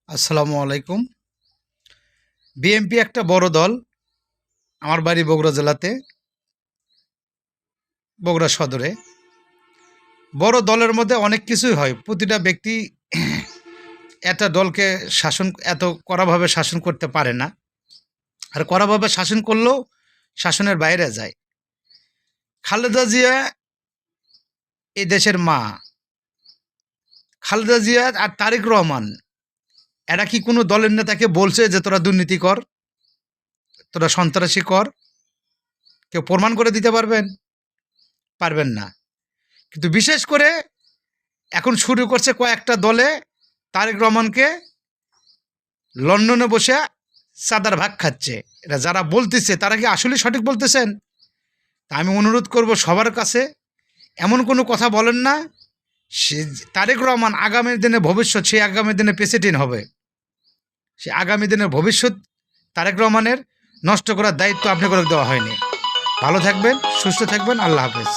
আসসালামু আলাইকুম। বিএনপি একটা বড় দল। আমার বাড়ি বগুড়া জেলাতে, বগুড়া সদরে। বড় দলের মধ্যে অনেক কিছুই হয়। প্রতিটা ব্যক্তি একটা দলকে এত কড়াভাবে শাসন করতে পারে না। আর কড়াভাবে শাসন করলেও শাসনের বাইরে যায়। খালেদা জিয়া এই দেশের মা। খালেদা জিয়া আর তারেক রহমান, এরা কি কোনো দলের নেতাকে বলছে যে তোরা দুর্নীতি কর, তোরা সন্ত্রাসী কর? কেউ প্রমাণ করে দিতে পারবেন? পারবেন না। কিন্তু বিশেষ করে এখন শুরু করছে কয়েকটা দলে তারেক রহমানকে লন্ডনে বসে চাঁদার ভাগ খাচ্ছে। এটা যারা বলতেছে তারা কি আসলে সঠিক বলতেছেন? তা আমি অনুরোধ করব সবার কাছে, এমন কোনো কথা বলেন না। সে তারেক রহমান আগামী দিনে ভবিষ্যৎ, সে আগামী দিনে প্রেসিডেন্ট হবে। সে আগামী দিনের ভবিষ্যৎ তারেক রহমানের নষ্ট করার দায়িত্ব আপনাকে দেওয়া হয়নি। ভালো থাকবেন, সুস্থ থাকবেন। আল্লাহ হাফেজ।